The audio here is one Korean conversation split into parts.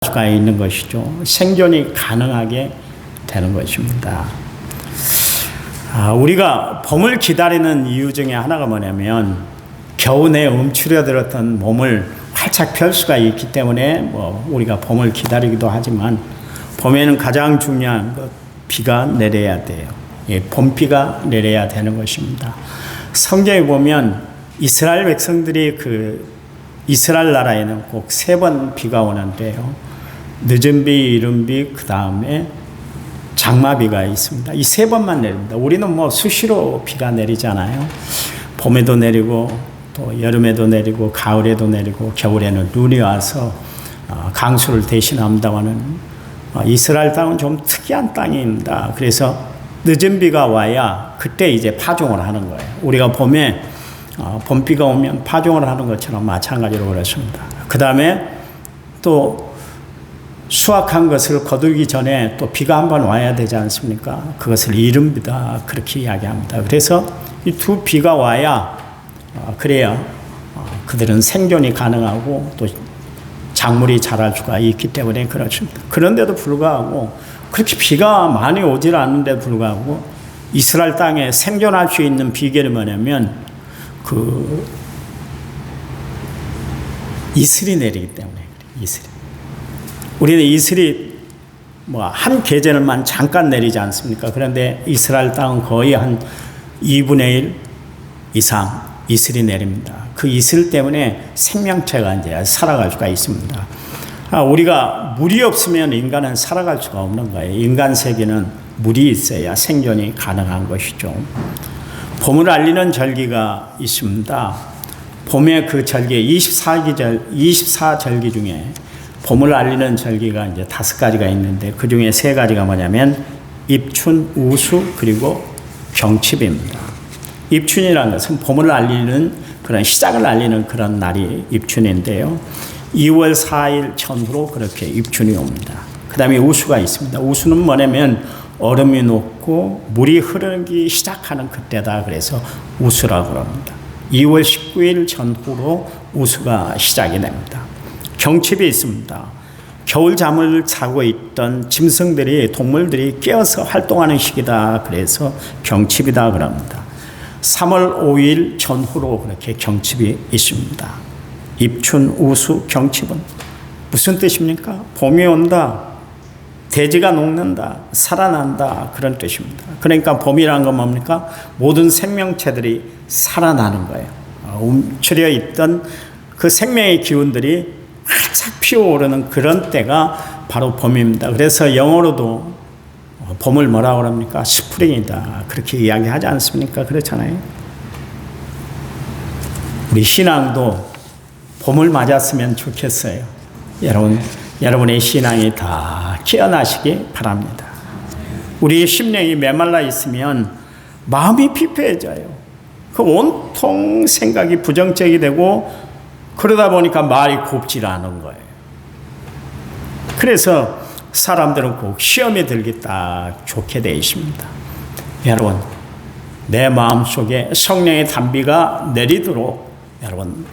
수가 있는 것이죠. 생존이 가능하게 되는 것입니다. 우리가 봄을 기다리는 이유 중에 하나가 뭐냐면 겨우내 움츠려들었던 몸을 활짝 펼 수가 있기 때문에 우리가 봄을 기다리기도 하지만 봄에는 가장 중요한 것 비가 내려야 돼요. 봄비가 내려야 되는 것입니다. 성경에 보면 이스라엘 백성들이 이스라엘 나라에는 꼭 3번 비가 오는데요. 늦은 비, 이른 비, 그 다음에 장마비가 있습니다. 이 3번만 내립니다. 우리는 수시로 비가 내리잖아요. 봄에도 내리고 또 여름에도 내리고 가을에도 내리고 겨울에는 눈이 와서 강수를 대신합니다마는 이스라엘 땅은 좀 특이한 땅입니다. 그래서 늦은 비가 와야 그때 이제 파종을 하는 거예요. 우리가 봄에 봄비가 오면 파종을 하는 것처럼 마찬가지로 그렇습니다. 그 다음에 또 수확한 것을 거두기 전에 또 비가 한번 와야 되지 않습니까? 그것을 이른 비다 그렇게 이야기합니다. 그래서 이 두 비가 와야 그래야 그들은 생존이 가능하고 또 작물이 자랄 수가 있기 때문에 그렇습니다. 그런데도 불구하고 그렇게 비가 많이 오질 않는데 불구하고 이스라엘 땅에 생존할 수 있는 비결이 뭐냐면 이슬이 내리기 때문에 이슬이. 우리는 이슬이 한 계절만 잠깐 내리지 않습니까? 그런데 이스라엘 땅은 거의 한 2분의 1 이상 이슬이 내립니다. 그 이슬 때문에 생명체가 이제 살아갈 수가 있습니다. 우리가 물이 없으면 인간은 살아갈 수가 없는 거예요. 인간 세계는 물이 있어야 생존이 가능한 것이죠. 봄을 알리는 절기가 있습니다. 봄의 그 절기 24절기 중에 봄을 알리는 절기가 이제 5가지가 있는데 그 중에 3가지가 뭐냐면 입춘, 우수 그리고 경칩입니다. 입춘이라는 것은 봄을 알리는 그런 시작을 알리는 그런 날이 입춘인데요. 2월 4일 전후로 그렇게 입춘이 옵니다. 그 다음에 우수가 있습니다. 우수는 뭐냐면 얼음이 녹고 물이 흐르기 시작하는 그때다. 그래서 우수라고 합니다. 2월 19일 전후로 우수가 시작이 됩니다. 경칩이 있습니다. 겨울 잠을 자고 있던 짐승들이 동물들이 깨어서 활동하는 시기다. 그래서 경칩이다 그럽니다. 3월 5일 전후로 그렇게 경칩이 있습니다. 입춘, 우수, 경칩은 무슨 뜻입니까? 봄이 온다. 대지가 녹는다. 살아난다. 그런 뜻입니다. 그러니까 봄이라는 건 뭡니까? 모든 생명체들이 살아나는 거예요. 움츠려 있던 그 생명의 기운들이 활짝 피어오르는 그런 때가 바로 봄입니다. 그래서 영어로도 봄을 뭐라고 합니까? 스프링이다. 그렇게 이야기하지 않습니까? 그렇잖아요. 우리 신앙도 봄을 맞았으면 좋겠어요. 여러분의 신앙이 다 깨어나시기 바랍니다. 우리의 심령이 메말라 있으면 마음이 피폐해져요. 그 온통 생각이 부정적이 되고 그러다 보니까 말이 곱질 않은 거예요. 그래서 사람들은 꼭 시험에 들기 딱 좋게 되어 있습니다. 여러분, 내 마음속에 성령의 단비가 내리도록 여러분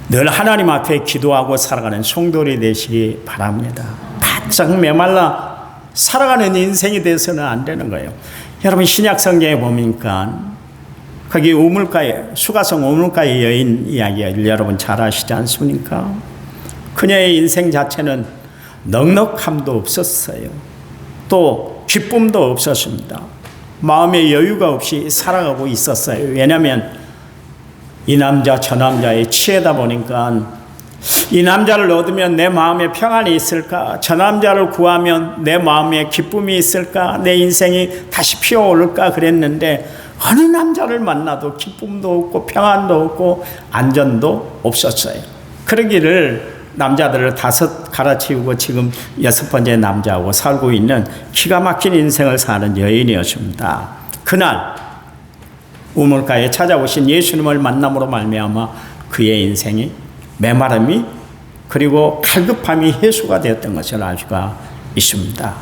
늘 하나님 앞에 기도하고 살아가는 성도들이 되시기 바랍니다. 바짝 메말라 살아가는 인생이 돼서는 안 되는 거예요. 여러분 신약 성경에 보니까 거기 우물가에 수가성 우물가의 여인 이야기를 여러분 잘 아시지 않습니까? 그녀의 인생 자체는 넉넉함도 없었어요. 또 기쁨도 없었습니다. 마음의 여유가 없이 살아가고 있었어요. 왜냐하면 이 남자 저 남자에 취하다 보니까 이 남자를 얻으면 내 마음에 평안이 있을까? 저 남자를 구하면 내 마음에 기쁨이 있을까? 내 인생이 다시 피어오를까? 그랬는데 어느 남자를 만나도 기쁨도 없고 평안도 없고 안전도 없었어요. 그러기를 남자들을 5 갈아치우고 지금 6번째 남자하고 살고 있는 기가 막힌 인생을 사는 여인이었습니다. 그날 우물가에 찾아오신 예수님을 만남으로 말미암아 그의 인생이 메마름이 그리고 갈급함이 해소가 되었던 것을 알 수가 있습니다.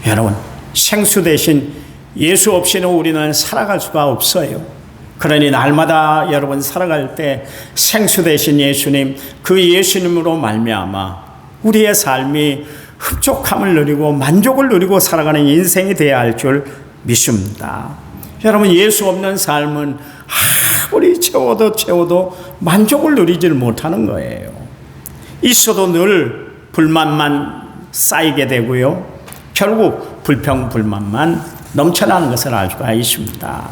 여러분 생수 대신 예수 없이는 우리는 살아갈 수가 없어요. 그러니 날마다 여러분 살아갈 때 생수 되신 예수님, 그 예수님으로 말미암아 우리의 삶이 흡족함을 누리고 만족을 누리고 살아가는 인생이 되어야 할 줄 믿습니다. 여러분, 예수 없는 삶은 아무리 채워도 만족을 누리질 못하는 거예요. 있어도 늘 불만만 쌓이게 되고요. 결국 불평불만만 넘쳐나는 것을 알 수가 있습니다.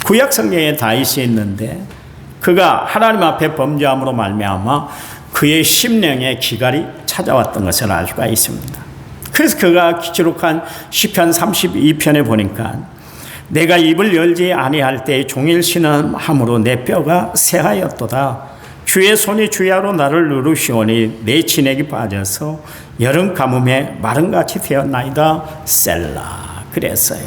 구약 성경에 다윗이 있는데 그가 하나님 앞에 범죄함으로 말미암아 그의 심령에 기갈이 찾아왔던 것을 알 수가 있습니다. 그래서 그가 기록한 시편 32편에 보니까 내가 입을 열지 아니할 때 종일 신음함으로 내 뼈가 새하였도다. 주의 손이 주야로 나를 누르시오니 내 진액이 빠져서 여름 가뭄에 마른같이 되었나이다. 셀라. 그랬어요.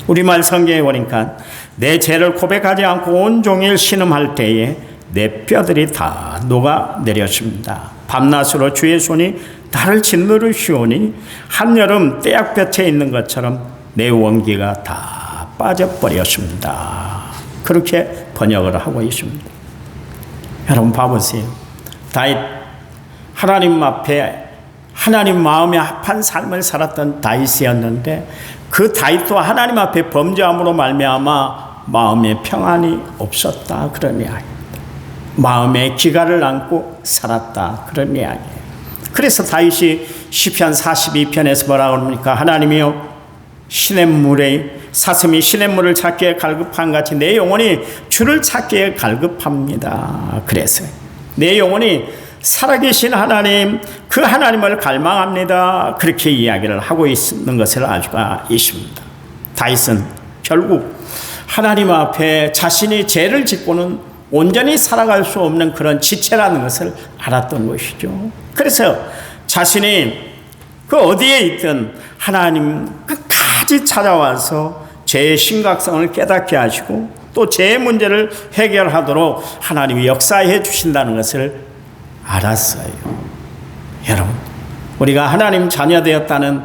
우리말 성경에 보니까 내 죄를 고백하지 않고 온종일 신음할 때에 내 뼈들이 다 녹아내렸습니다. 밤낮으로 주의 손이 나를 짓누르시오니 한여름 떼약볕에 있는 것처럼 내 원기가 다 빠져버렸습니다. 그렇게 번역을 하고 있습니다. 여러분 봐보세요. 다윗, 하나님 앞에 하나님 마음에 합한 삶을 살았던 다윗이었는데 그 다윗도 하나님 앞에 범죄함으로 말미암아 마음에 평안이 없었다, 그런 이야기입니다. 마음에 기갈을 안고 살았다, 그런 이야기예요. 그래서 다윗이 시편 42편에서 뭐라고 합니까? 하나님이여, 시냇물에 사슴이 시냇물을 찾기에 갈급한 같이 내 영혼이 주를 찾기에 갈급합니다. 그래서 내 영혼이 살아계신 하나님, 그 하나님을 갈망합니다. 그렇게 이야기를 하고 있는 것을 알 수가 있습니다. 다윗은 결국 하나님 앞에 자신이 죄를 짓고는 온전히 살아갈 수 없는 그런 지체라는 것을 알았던 것이죠. 그래서 자신이 그 어디에 있든 하나님 끝까지 찾아와서 죄의 심각성을 깨닫게 하시고 또 죄의 문제를 해결하도록 하나님이 역사해 주신다는 것을 알았어요. 여러분, 우리가 하나님 자녀 되었다는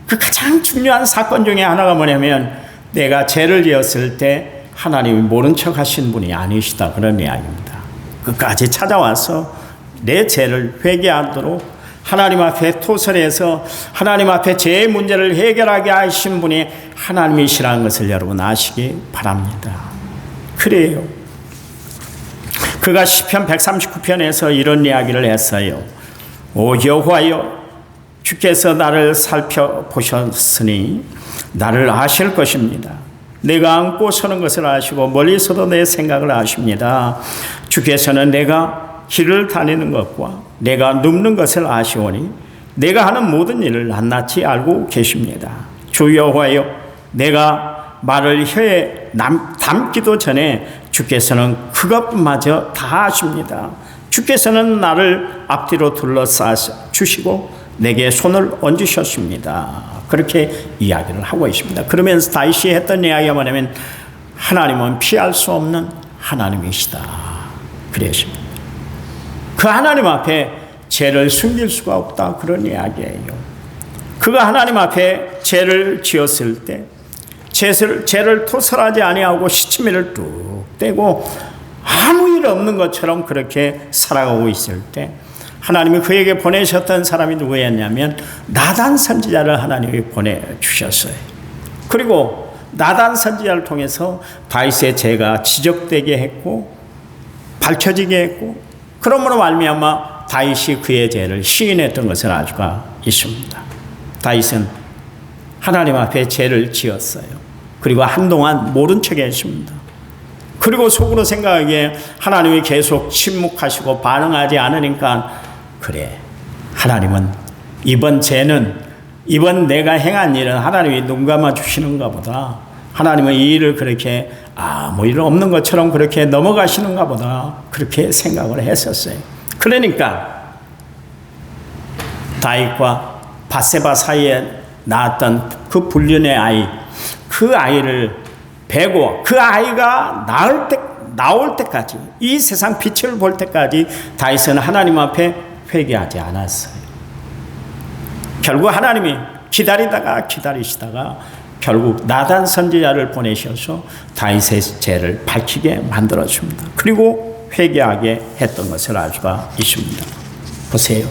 그 가장 중요한 사건 중에 하나가 뭐냐면 내가 죄를 지었을 때 하나님이 모른 척 하신 분이 아니시다, 그런 이야기입니다. 끝까지 찾아와서 내 죄를 회개하도록 하나님 앞에 토설해서 하나님 앞에 죄의 문제를 해결하게 하신 분이 하나님이시라는 것을 여러분 아시기 바랍니다. 그래요. 그가 시편 139편에서 이런 이야기를 했어요. 오 여호와여, 주께서 나를 살펴보셨으니 나를 아실 것입니다. 내가 앉고 서는 것을 아시고 멀리서도 내 생각을 아십니다. 주께서는 내가 길을 다니는 것과 내가 눕는 것을 아시오니 내가 하는 모든 일을 낱낱이 알고 계십니다. 주 여호와여, 내가 말을 혀에 담기도 전에 주께서는 그것마저 다 아십니다. 주께서는 나를 앞뒤로 둘러싸 주시고 내게 손을 얹으셨습니다. 그렇게 이야기를 하고 있습니다. 그러면서 다윗이 했던 이야기가 뭐냐면 하나님은 피할 수 없는 하나님이시다, 그랬습니다. 그 하나님 앞에 죄를 숨길 수가 없다, 그런 이야기예요. 그가 하나님 앞에 죄를 지었을 때 죄를 토설하지 아니하고 시치미를 뚝 떼고 아무 일 없는 것처럼 그렇게 살아가고 있을 때 하나님이 그에게 보내셨던 사람이 누구였냐면 나단 선지자를 하나님이 보내주셨어요. 그리고 나단 선지자를 통해서 다윗의 죄가 지적되게 했고 밝혀지게 했고 그러므로 말미암아 다윗이 그의 죄를 시인했던 것을 알 수가 있습니다. 다윗은 하나님 앞에 죄를 지었어요. 그리고 한동안 모른 척 했습니다. 그리고 속으로 생각하기에 하나님이 계속 침묵하시고 반응하지 않으니까 그래, 하나님은 이번 내가 행한 일은 하나님이 눈 감아 주시는가 보다, 하나님은 이 일을 그렇게 아무 일 없는 것처럼 그렇게 넘어가시는가 보다, 그렇게 생각을 했었어요. 그러니까 다윗과 밧세바 사이에 낳았던 그 불륜의 아이, 그 아이를 베고 그 아이가 나올 때까지, 이 세상 빛을 볼 때까지 다윗은 하나님 앞에 회개하지 않았어요. 결국 하나님이 기다리시다가 결국 나단 선지자를 보내셔서 다윗의 죄를 밝히게 만들었습니다. 그리고 회개하게 했던 것을 알 수가 있습니다. 보세요.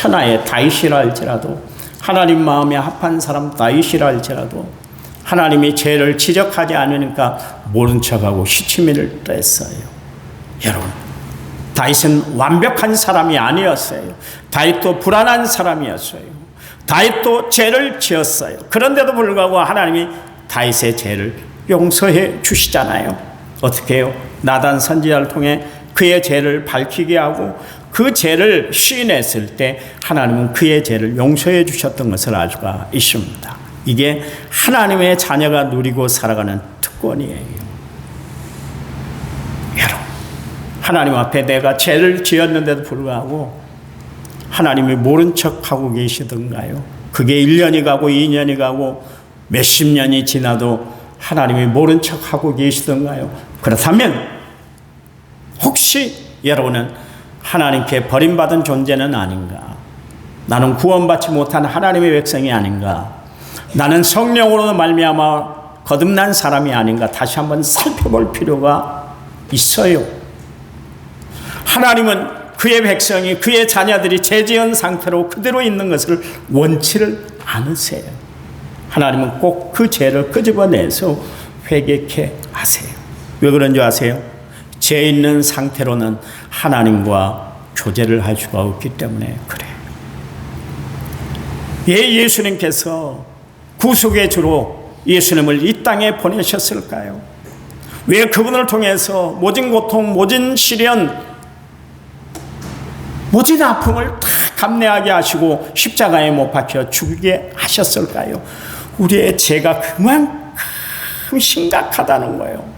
천하의 다윗이라 할지라도, 하나님 마음에 합한 사람 다윗이라 할지라도 하나님이 죄를 지적하지 않으니까 모른 척하고 시치미를 뗐어요. 여러분, 다윗은 완벽한 사람이 아니었어요. 다윗도 불안한 사람이었어요. 다윗도 죄를 지었어요. 그런데도 불구하고 하나님이 다윗의 죄를 용서해 주시잖아요. 어떻게 해요? 나단 선지자를 통해 그의 죄를 밝히게 하고 그 죄를 시인했을 때 하나님은 그의 죄를 용서해 주셨던 것을 알 수가 있습니다. 이게 하나님의 자녀가 누리고 살아가는 특권이에요. 여러분, 하나님 앞에 내가 죄를 지었는데도 불구하고 하나님이 모른 척하고 계시던가요? 그게 1년이 가고 2년이 가고 몇십 년이 지나도 하나님이 모른 척하고 계시던가요? 그렇다면 혹시 여러분은 하나님께 버림받은 존재는 아닌가? 나는 구원받지 못한 하나님의 백성이 아닌가? 나는 성령으로 말미암아 거듭난 사람이 아닌가? 다시 한번 살펴볼 필요가 있어요. 하나님은 그의 백성이, 그의 자녀들이 죄지은 상태로 그대로 있는 것을 원치를 않으세요. 하나님은 꼭 그 죄를 끄집어내서 회개케 하세요. 왜 그런 줄 아세요? 죄 있는 상태로는 하나님과 교제를 할 수가 없기 때문에 그래요. 예수님께서 구속의 주로 예수님을 이 땅에 보내셨을까요? 왜 그분을 통해서 모진 고통, 모진 시련, 모진 아픔을 다 감내하게 하시고 십자가에 못 박혀 죽게 하셨을까요? 우리의 죄가 그만큼 심각하다는 거예요.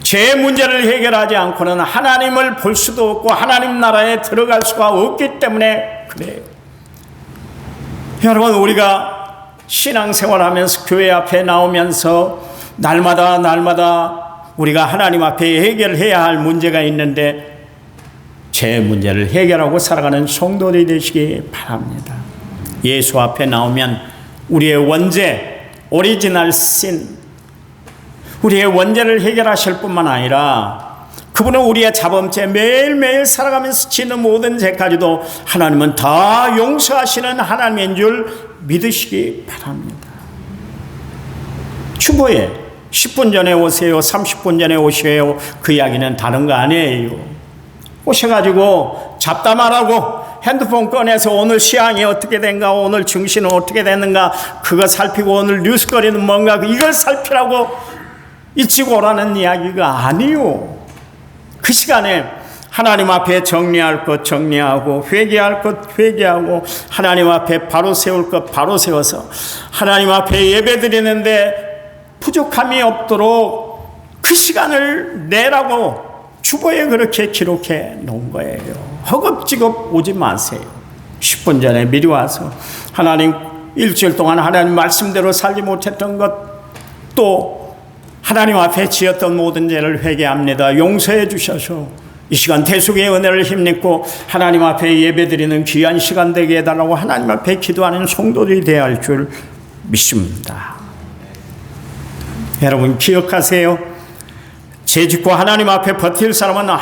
죄의 문제를 해결하지 않고는 하나님을 볼 수도 없고 하나님 나라에 들어갈 수가 없기 때문에 그래요. 여러분, 우리가 신앙생활하면서 교회 앞에 나오면서 날마다 우리가 하나님 앞에 해결해야 할 문제가 있는데 죄 문제를 해결하고 살아가는 성도들이 되시기 바랍니다. 예수 앞에 나오면 우리의 원죄, 오리지널 신, 우리의 원죄를 해결하실 뿐만 아니라 그분은 우리의 자범죄, 매일매일 살아가면서 지는 모든 죄까지도 하나님은 다 용서하시는 하나님인 줄 믿으시기 바랍니다. 주보에 10분 전에 오세요, 30분 전에 오세요, 그 이야기는 다른 거 아니에요. 오셔가지고 잡담하라고 핸드폰 꺼내서 오늘 시황이 어떻게 된가, 오늘 증시는 어떻게 됐는가, 그거 살피고 오늘 뉴스거리는 뭔가 이걸 살피라고 일찍 오라는 이야기가 아니요. 그 시간에 하나님 앞에 정리할 것 정리하고 회개할 것 회개하고 하나님 앞에 바로 세울 것 바로 세워서 하나님 앞에 예배드리는데 부족함이 없도록 그 시간을 내라고 주보에 그렇게 기록해 놓은 거예요. 허겁지겁 오지 마세요. 10분 전에 미리 와서 하나님, 일주일 동안 하나님 말씀대로 살지 못했던 것, 또 하나님 앞에 지었던 모든 죄를 회개합니다. 용서해 주셔서 이 시간 대속의 은혜를 힘입고 하나님 앞에 예배드리는 귀한 시간 되게 해달라고 하나님 앞에 기도하는 성도들이 되어야 할 줄 믿습니다. 여러분 기억하세요. 죄 짓고 하나님 앞에 버틸 사람은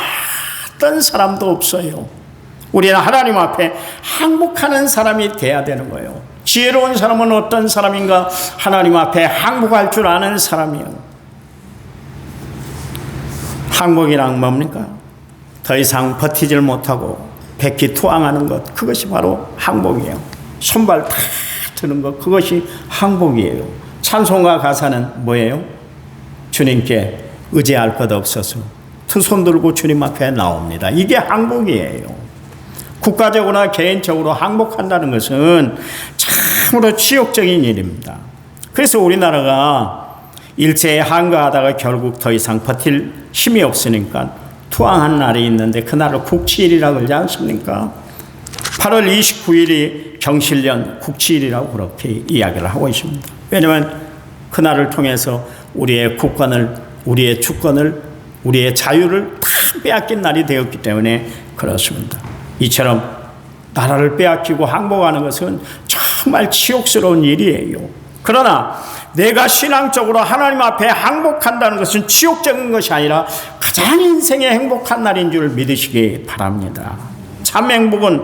어떤 사람도 없어요. 우리는 하나님 앞에 항복하는 사람이 돼야 되는 거예요. 지혜로운 사람은 어떤 사람인가? 하나님 앞에 항복할 줄 아는 사람이요. 항복이란 뭡니까? 더 이상 버티질 못하고 백기투항하는 것, 그것이 바로 항복이에요. 손발 다 드는 것, 그것이 항복이에요. 찬송가 가사는 뭐예요? 주님께 의지할 것 없어서 두 손 들고 주님 앞에 나옵니다. 이게 항복이에요. 국가적으로나 개인적으로 항복한다는 것은 참으로 치욕적인 일입니다. 그래서 우리나라가 일제에 항거하다가 결국 더 이상 버틸 힘이 없으니까 투항한 날이 있는데 그날을 국치일이라고 그러지 않습니까? 8월 29일이 경실련 국치일이라고 그렇게 이야기를 하고 있습니다. 왜냐하면 그날을 통해서 우리의 국권을, 우리의 주권을, 우리의 자유를 다 빼앗긴 날이 되었기 때문에 그렇습니다. 이처럼 나라를 빼앗기고 항복하는 것은 정말 치욕스러운 일이에요. 그러나 내가 신앙적으로 하나님 앞에 항복한다는 것은 치욕적인 것이 아니라 가장 인생의 행복한 날인 줄 믿으시기 바랍니다. 참 행복은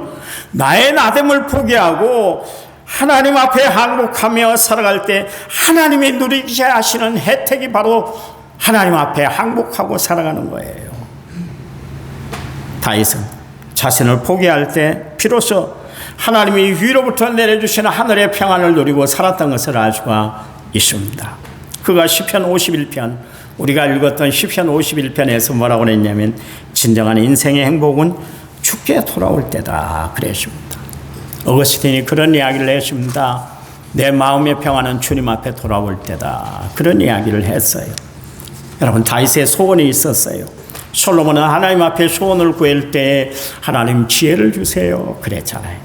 나의 나됨을 포기하고 하나님 앞에 항복하며 살아갈 때 하나님이 누리게 하시는 혜택이 바로 하나님 앞에 항복하고 살아가는 거예요. 다윗은 자신을 포기할 때 비로소 하나님이 위로부터 내려주시는 하늘의 평안을 누리고 살았던 것을 알 수가 있습니다. 그가 시편 51편, 우리가 읽었던 시편 51편에서 뭐라고 그랬냐면 진정한 인생의 행복은 주께 돌아올 때다 그랬습니다. 어거스틴이 그런 이야기를 했습니다. 내 마음의 평안은 주님 앞에 돌아올 때다, 그런 이야기를 했어요. 여러분, 다윗의 소원이 있었어요. 솔로몬은 하나님 앞에 소원을 구할 때 하나님 지혜를 주세요 그랬잖아요.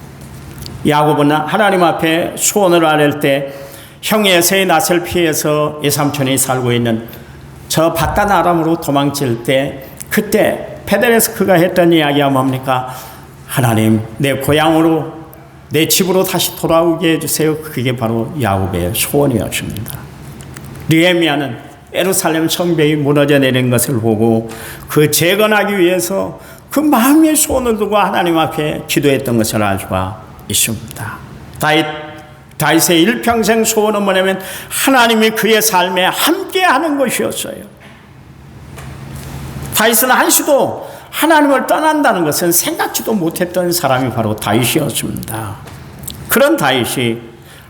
야곱은 하나님 앞에 소원을 아뢰 때 형의 에서의 낯을 피해서 외삼촌이 살고 있는 저 바단 아람으로 도망칠 때 그때 페데레스 그가 했던 이야기가 뭡니까? 하나님, 내 고향으로 내 집으로 다시 돌아오게 해주세요. 그게 바로 야곱의 소원이었습니다. 느헤미야는 예루살렘 성벽이 무너져 내린 것을 보고 그 재건하기 위해서 그 마음의 소원을 두고 하나님 앞에 기도했던 것을 알 수가 있습니다. 다윗의 일평생 소원은 뭐냐면 하나님이 그의 삶에 함께하는 것이었어요. 다윗은 한시도 하나님을 떠난다는 것은 생각지도 못했던 사람이 바로 다윗이었습니다. 그런 다윗이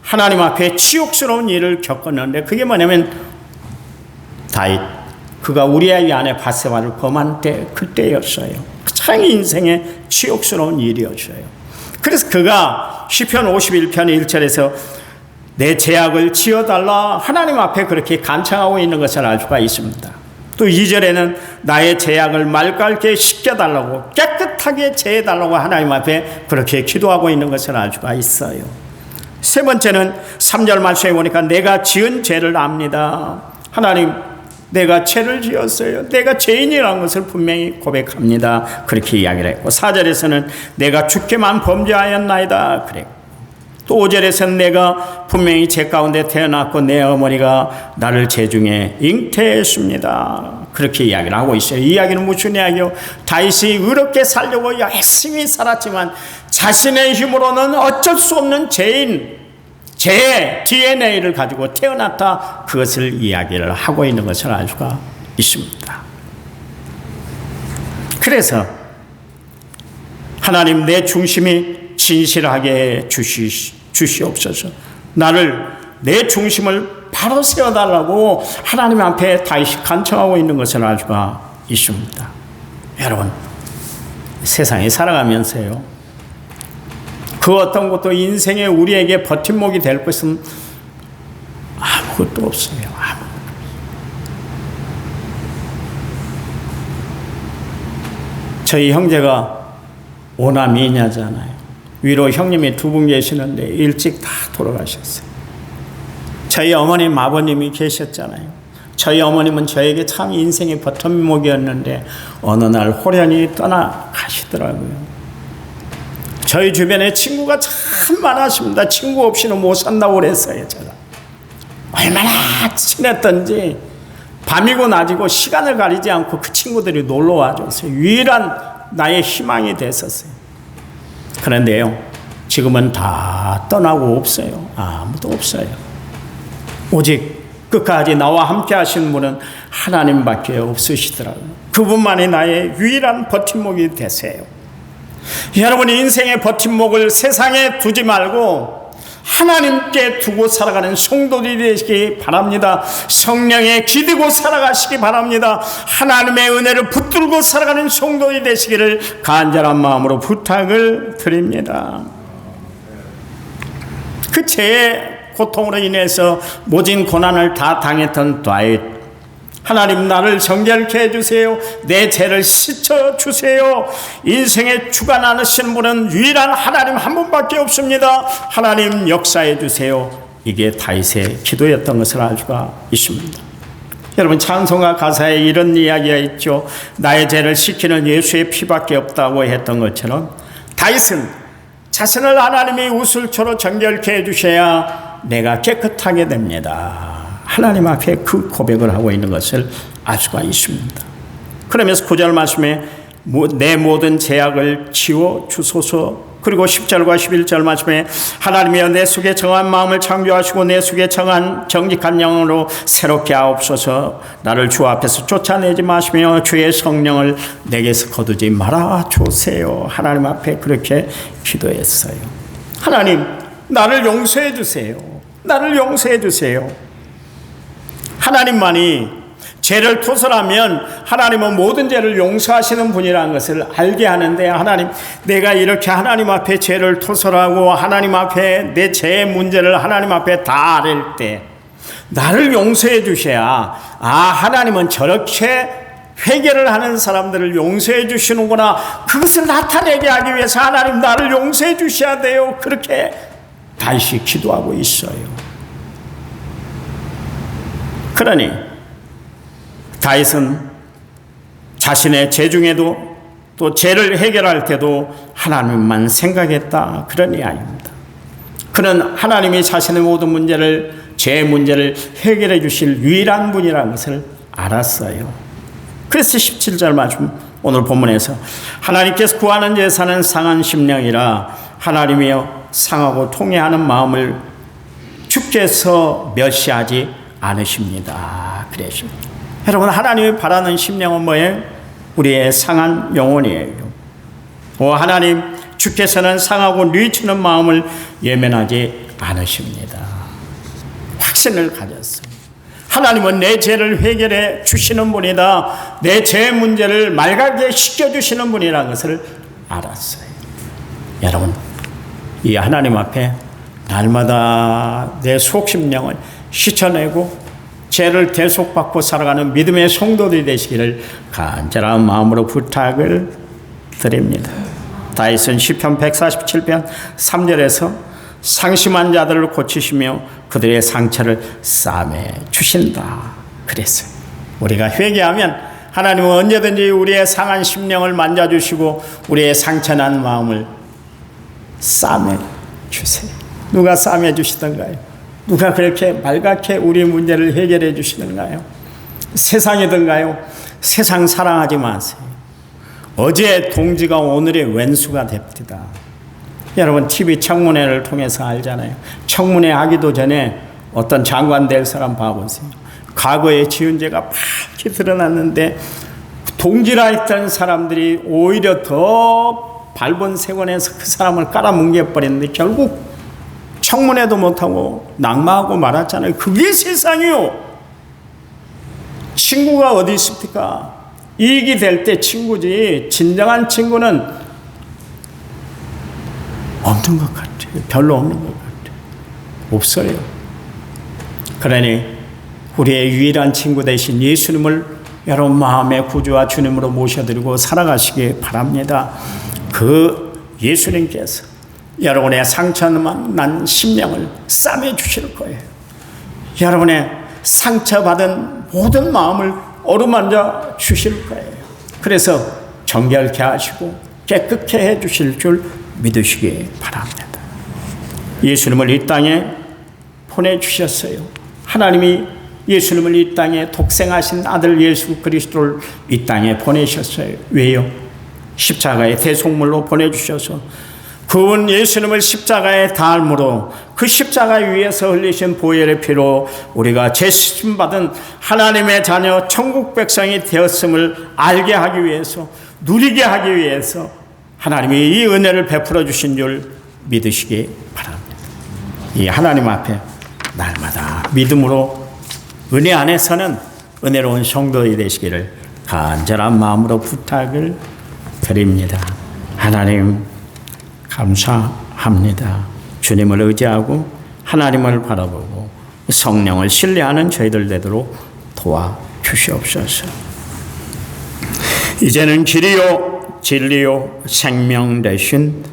하나님 앞에 치욕스러운 일을 겪었는데 그게 뭐냐면 다윗, 그가 우리아의 아내 바세바를 범한 때 그때였어요. 참 인생의 치욕스러운 일이었어요. 그래서 그가 시편 51편 1절에서 내 죄악을 지어달라 하나님 앞에 그렇게 간청하고 있는 것을 알 수가 있습니다. 또 2절에는 나의 죄악을 맑게 씻겨달라고, 깨끗하게 제해달라고 하나님 앞에 그렇게 기도하고 있는 것을 알 수가 있어요. 세 번째는 3절 말씀에 보니까 내가 지은 죄를 압니다. 하나님, 내가 죄를 지었어요. 내가 죄인이라는 것을 분명히 고백합니다. 그렇게 이야기를 했고 4절에서는 내가 주께만 범죄하였나이다 그래. 또 5절에서는 내가 분명히 죄 가운데 태어났고 내 어머니가 나를 죄중에 잉태했습니다. 그렇게 이야기를 하고 있어요. 이 이야기는 무슨 이야기요? 다윗이 의롭게 살려고 열심히 살았지만 자신의 힘으로는 어쩔 수 없는 죄인, 제 DNA를 가지고 태어났다, 그것을 이야기를 하고 있는 것을 알 수가 있습니다. 그래서 하나님, 내 중심이 진실하게 주시옵소서. 나를, 내 중심을 바로 세워달라고 하나님 앞에 다윗이 간청하고 있는 것을 알 수가 있습니다. 여러분, 세상에 살아가면서요, 그 어떤 것도 인생에 우리에게 버팀목이 될 것은 아무것도 없어요. 저희 형제가 오남이냐잖아요. 위로 형님이 2분 계시는데 일찍 다 돌아가셨어요. 저희 어머님, 아버님이 계셨잖아요. 저희 어머님은 저에게 참 인생의 버팀목이었는데 어느 날 호련히 떠나가시더라고요. 저희 주변에 친구가 참 많았습니다. 친구 없이는 못 산다고 그랬어요. 제가 얼마나 친했던지 밤이고 낮이고 시간을 가리지 않고 그 친구들이 놀러 와줬어요. 유일한 나의 희망이 됐었어요. 그런데요, 지금은 다 떠나고 없어요. 아무도 없어요. 오직 끝까지 나와 함께 하신 분은 하나님밖에 없으시더라고요. 그분만이 나의 유일한 버팀목이 되세요. 여러분, 인생의 버팀목을 세상에 두지 말고 하나님께 두고 살아가는 성도들이 되시기 바랍니다. 성령에 기대고 살아가시기 바랍니다. 하나님의 은혜를 붙들고 살아가는 성도들이 되시기를 간절한 마음으로 부탁을 드립니다. 그 죄의 고통으로 인해서 모진 고난을 다 당했던 다윗, 하나님, 나를 정결케 해주세요. 내 죄를 씻어주세요. 인생의 주가 나누시는 분은 유일한 하나님 한 분밖에 없습니다. 하나님, 역사해 주세요. 이게 다윗의 기도였던 것을 알 수가 있습니다. 여러분, 찬송가 가사에 이런 이야기가 있죠. 나의 죄를 씻기는 예수의 피밖에 없다고 했던 것처럼 다윗은 자신을 하나님이 우슬초로 정결케 해주셔야 내가 깨끗하게 됩니다. 하나님 앞에 그 고백을 하고 있는 것을 알 수가 있습니다. 그러면서 9절 말씀에 내 모든 죄악을 지워 주소서 그리고 10절과 11절 말씀에 하나님이여 내 속에 정한 마음을 창조하시고 내 속에 정한 정직한 영으로 새롭게 하옵소서. 나를 주 앞에서 쫓아내지 마시며 주의 성령을 내게서 거두지 말아 주세요. 하나님 앞에 그렇게 기도했어요. 하나님, 나를 용서해 주세요. 나를 용서해 주세요. 하나님만이 죄를 토설하면 하나님은 모든 죄를 용서하시는 분이라는 것을 알게 하는데, 하나님, 내가 이렇게 하나님 앞에 죄를 토설하고 하나님 앞에 내 죄의 문제를 하나님 앞에 다 아릴 때 나를 용서해 주셔야, 하나님은 저렇게 회개를 하는 사람들을 용서해 주시는구나, 그것을 나타내게 하기 위해서 하나님 나를 용서해 주셔야 돼요. 그렇게 다시 기도하고 있어요. 그러니 다윗은 자신의 죄 중에도 또 죄를 해결할 때도 하나님만 생각했다, 그런 이야기입니다. 그는 하나님이 자신의 모든 문제를, 죄의 문제를 해결해 주실 유일한 분이라는 것을 알았어요. 그래서 17절 말씀 오늘 본문에서 하나님께서 구하는 제사는 상한 심령이라 하나님이여 상하고 통회하는 마음을 주께서 멸시하지 않으십니다. 그러십니다. 여러분, 하나님이 바라는 심령은 뭐예요? 우리의 상한 영혼이에요. 하나님, 주께서는 상하고 뉘치는 마음을 예면하지 않으십니다. 확신을 가졌어요. 하나님은 내 죄를 해결해 주시는 분이다. 내 죄 문제를 맑게 씻겨주시는 분이라는 것을 알았어요. 여러분, 이 하나님 앞에 날마다 내 속심령을 씻어내고 죄를 대속받고 살아가는 믿음의 성도들이 되시기를 간절한 마음으로 부탁을 드립니다. 다윗은 시편 147편 3절에서 상심한 자들을 고치시며 그들의 상처를 싸매 주신다 그랬어요. 우리가 회개하면 하나님은 언제든지 우리의 상한 심령을 만져주시고 우리의 상처난 마음을 싸매 주세요. 누가 싸매 주시던가요? 누가 그렇게 말갛게 우리 문제를 해결해 주시는가요? 세상이든가요? 세상 사랑하지 마세요. 어제의 동지가 오늘의 왼수가 됩니다. 여러분, TV 청문회를 통해서 알잖아요. 청문회 하기도 전에 어떤 장관 될 사람 봐보세요. 과거에 지은 죄가 밝게 드러났는데 동지라 했던 사람들이 오히려 더 밟은 세권에서 그 사람을 깔아뭉개버렸는데 결국 청문회도 못하고 낙마하고 말았잖아요. 그게 세상이요. 친구가 어디 있습니까? 이익이 될 때 친구지, 진정한 친구는 없는 것 같아요. 별로 없는 것 같아요. 없어요. 그러니 우리의 유일한 친구 되신 예수님을 여러분 마음의 구주와 주님으로 모셔드리고 살아가시기 바랍니다. 그 예수님께서 여러분의 상처난 심령을 싸매 주실 거예요. 여러분의 상처받은 모든 마음을 어루만져 주실 거예요. 그래서 정결케 하시고 깨끗게 해 주실 줄 믿으시기 바랍니다. 예수님을 이 땅에 보내주셨어요. 하나님이 예수님을 이 땅에 독생하신 아들 예수 그리스도를 이 땅에 보내셨어요. 왜요? 십자가의 대속물로 보내주셔서 그분 예수님을 십자가에 달므로 그 십자가 위에서 흘리신 보혈의 피로 우리가 죄심 받은 하나님의 자녀 천국 백성이 되었음을 알게 하기 위해서, 누리게 하기 위해서 하나님이 이 은혜를 베풀어 주신 줄 믿으시기 바랍니다. 이 하나님 앞에 날마다 믿음으로 은혜 안에서는 은혜로운 성도이 되시기를 간절한 마음으로 부탁을 드립니다. 하나님 감사합니다. 주님을 의지하고 하나님을 바라보고 성령을 신뢰하는 저희들 되도록 도와주시옵소서. 이제는 길이요 진리요 생명 되신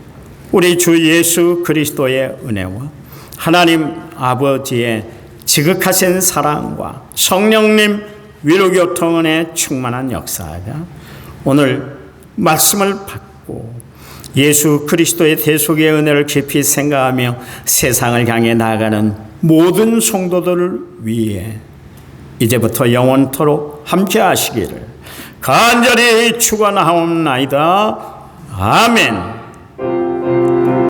우리 주 예수 그리스도의 은혜와 하나님 아버지의 지극하신 사랑과 성령님 위로교통은혜 충만한 역사가 오늘 말씀을 받고 예수 그리스도의 대속의 은혜를 깊이 생각하며 세상을 향해 나아가는 모든 성도들을 위해 이제부터 영원토록 함께 하시기를 간절히 축원하옵나이다. 아멘.